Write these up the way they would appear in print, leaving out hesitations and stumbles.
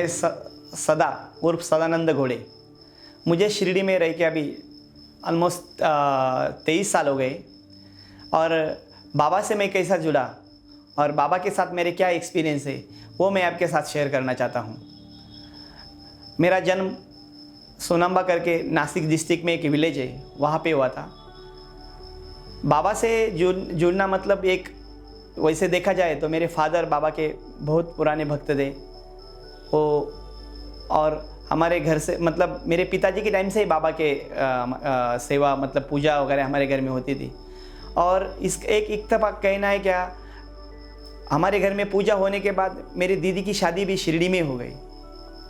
सदा उर्फ सदानंद घोड़े। मुझे शिरडी में रह के अभी ऑलमोस्ट 23 साल हो गए। और बाबा से मैं कैसा जुड़ा और बाबा के साथ मेरे क्या एक्सपीरियंस है वो मैं आपके साथ शेयर करना चाहता हूँ। मेरा जन्म सोनंबा करके नासिक डिस्ट्रिक्ट में एक विलेज है, वहाँ पे हुआ था। बाबा से जुड़ना मतलब एक वैसे देखा जाए तो मेरे फादर बाबा के बहुत पुराने भक्त थे वो। और हमारे घर से मतलब मेरे पिताजी के टाइम से ही बाबा के सेवा मतलब पूजा वगैरह हमारे घर में होती थी। और इस एक इत्तेफाक कहना है क्या, हमारे घर में पूजा होने के बाद मेरी दीदी की शादी भी शिरडी में हो गई।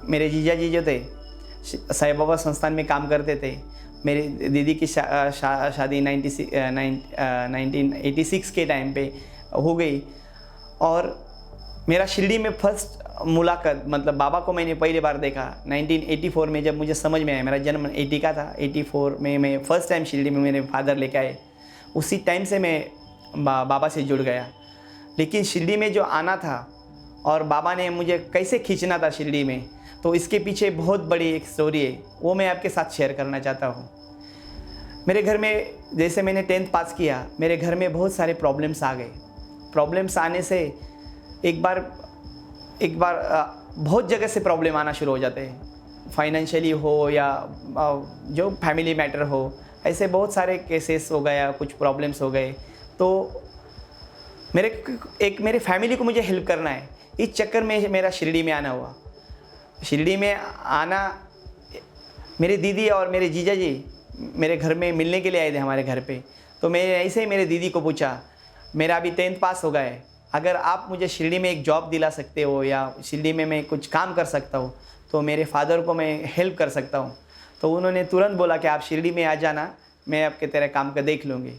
मेरे जीजा जी जो थे साईं बाबा संस्थान में काम करते थे। मेरी दीदी की शादी 1986 के टाइम पे हो गई। और मेरा शिरडी में फर्स्ट मुलाकात मतलब बाबा को मैंने पहली बार देखा 1984 में, जब मुझे समझ में आया। मेरा जन्म 80 का था, 84 में मैं फर्स्ट टाइम शिरडी में मेरे फादर लेके आए। उसी टाइम से मैं बाबा से जुड़ गया। लेकिन शिरडी में जो आना था और बाबा ने मुझे कैसे खींचना था शिरडी में, तो इसके पीछे बहुत बड़ी एक स्टोरी है, वो मैं आपके साथ शेयर करना चाहता हूँ। मेरे घर में जैसे मैंने 10th पास किया, मेरे घर में बहुत सारे प्रॉब्लम्स आ गए। प्रॉब्लम्स आने से एक बार बहुत जगह से प्रॉब्लम आना शुरू हो जाते हैं, फाइनेंशियली हो या जो फैमिली मैटर हो, ऐसे बहुत सारे केसेस हो गया, कुछ प्रॉब्लम्स हो गए। तो मेरे फैमिली को मुझे हेल्प करना है, इस चक्कर में मेरा शिरडी में आना हुआ। शिरडी में आना, मेरी दीदी और मेरे जीजा जी मेरे घर में मिलने के लिए आए थे हमारे घर पे। तो मैंने ऐसे ही मेरे दीदी को पूछा, मेरा अभी 10th पास हो गया है, अगर आप मुझे शिरडी में एक जॉब दिला सकते हो या शिरडी में मैं कुछ काम कर सकता हूँ तो मेरे फादर को मैं हेल्प कर सकता हूँ। तो उन्होंने तुरंत बोला कि आप शिरडी में आ जाना, मैं आपके तेरे काम का देख लूँगी।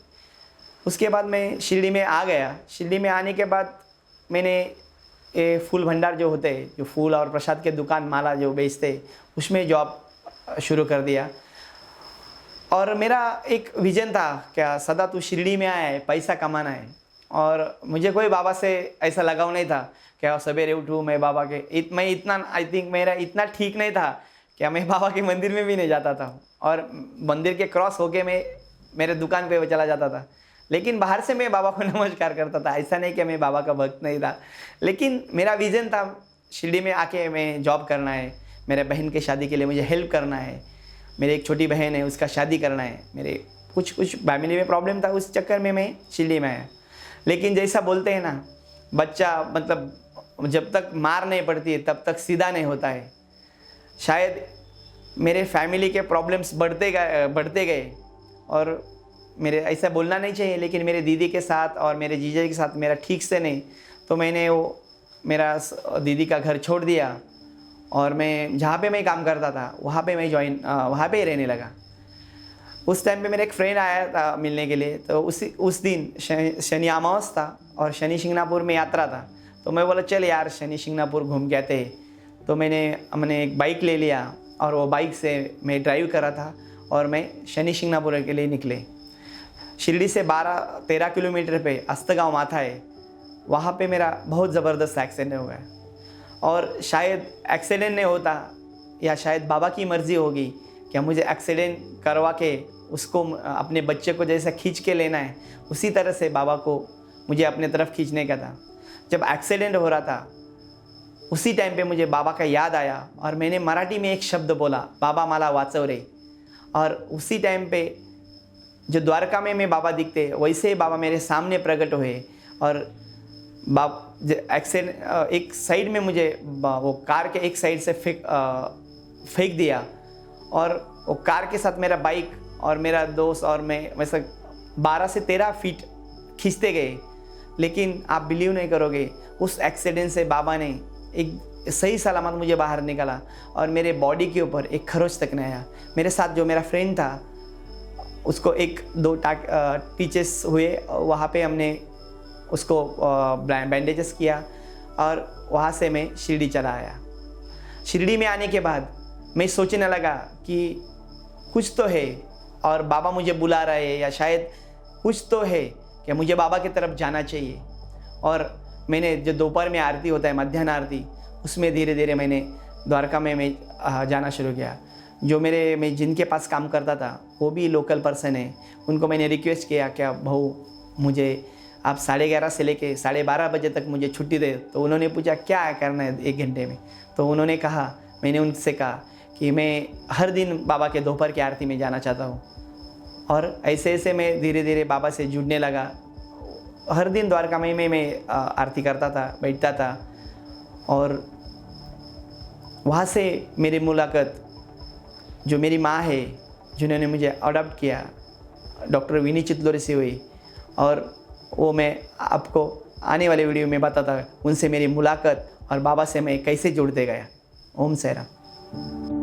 उसके बाद मैं शिरडी में आ गया। शिरडी में आने के बाद मैंने ये फूल भंडार जो होते हैं, जो फूल और प्रसाद के दुकान माला जो बेचते, उसमें जॉब शुरू कर दिया। और मेरा एक विजन था क्या, सदा तू शिरडी में आया है, पैसा कमाना है। और मुझे कोई बाबा से ऐसा लगाव नहीं था क्या सवेरे उठूँ मैं बाबा के मैं इतना आई थिंक मेरा इतना ठीक नहीं था क्या मैं बाबा के मंदिर में भी नहीं जाता था। और मंदिर के क्रॉस होके मैं मेरे दुकान पे चला जाता था। लेकिन बाहर से मैं बाबा को नमस्कार करता था, ऐसा नहीं कि मैं बाबा का भक्त नहीं था। लेकिन मेरा विज़न था शिरडी में आके मैं जॉब करना है, मेरे बहन के शादी के लिए मुझे हेल्प करना है, मेरी एक छोटी बहन है उसका शादी करना है, मेरे कुछ फैमिली में प्रॉब्लम था, उस चक्कर में मैं शिरडी में आया। लेकिन जैसा बोलते हैं ना, बच्चा मतलब जब तक मार नहीं पड़ती है तब तक सीधा नहीं होता है। शायद मेरे फैमिली के प्रॉब्लम्स बढ़ते गए और मेरे ऐसा बोलना नहीं चाहिए, लेकिन मेरे दीदी के साथ और मेरे जीजा के साथ मेरा ठीक से नहीं, तो मैंने वो मेरा दीदी का घर छोड़ दिया और मैं जहाँ पे मैं काम करता था वहाँ पे मैं वहाँ पे ही रहने लगा। उस टाइम पे मेरा एक फ्रेंड आया था मिलने के लिए। तो उस दिन शनि अमावस था और शनि शिंगणापुर में यात्रा था। तो मैं बोला चल यार शनि शिंगणापुर घूम के आते हैं। तो हमने एक बाइक ले लिया और वो बाइक से मैं ड्राइव करा था और मैं शनि शिंगणापुर के लिए निकले। शिरडी से 12-13 किलोमीटर पे अस्तगांव माथा है, वहाँ पे मेरा बहुत ज़बरदस्त एक्सीडेंट हो गया। और शायद एक्सीडेंट नहीं होता या शायद बाबा की मर्ज़ी होगी कि मुझे एक्सीडेंट करवा के उसको अपने बच्चे को जैसा खींच के लेना है, उसी तरह से बाबा को मुझे अपने तरफ खींचने का था। जब एक्सीडेंट हो रहा था उसी टाइम पे मुझे बाबा का याद आया और मैंने मराठी में एक शब्द बोला, बाबा माला वाचव रे। और उसी टाइम पे जो द्वारका में मैं बाबा दिखते वैसे ही बाबा मेरे सामने प्रकट हुए और एक्सीडेंट एक साइड में मुझे वो कार के एक साइड से फेंक दिया और वो कार के साथ मेरा बाइक और मेरा दोस्त और मैं वैसे 12 से 13 फीट खींचते गए। लेकिन आप बिलीव नहीं करोगे, उस एक्सीडेंट से बाबा ने एक सही सलामत मुझे बाहर निकाला और मेरे बॉडी के ऊपर एक खरोच तक नहीं आया। मेरे साथ जो मेरा फ्रेंड था उसको 1-2 टीचर्स हुए, वहाँ पे हमने उसको बैंडेजेस किया और वहाँ से मैं शिरडी चला आया। शिरडी में आने के बाद मैं सोचने लगा कि कुछ तो है और बाबा मुझे बुला रहे हैं या शायद कुछ तो है कि मुझे बाबा की तरफ जाना चाहिए। और मैंने जो दोपहर में आरती होता है, मध्याह्न आरती, उसमें धीरे धीरे मैंने द्वारका में मैं जाना शुरू किया। जो मैं जिनके पास काम करता था वो भी लोकल पर्सन है, उनको मैंने रिक्वेस्ट किया क्या भाऊ मुझे आप 11:30 से लेके 12:30 बजे तक मुझे छुट्टी दे। तो उन्होंने पूछा क्या करना है 1 घंटे में। तो उन्होंने कहा, मैंने उनसे कहा कि मैं हर दिन बाबा के दोपहर की आरती में जाना चाहता हूँ। और ऐसे ऐसे मैं धीरे धीरे बाबा से जुड़ने लगा। हर दिन द्वारका में मैं आरती करता था, बैठता था। और वहाँ से मेरी मुलाकात जो मेरी माँ है, जिन्होंने मुझे अडॉप्ट किया, डॉक्टर विनी चितलोरी से हुई। और वो मैं आपको आने वाले वीडियो में बताता उनसे मेरी मुलाकात और बाबा से मैं कैसे जुड़ते गया। ओम साईं राम।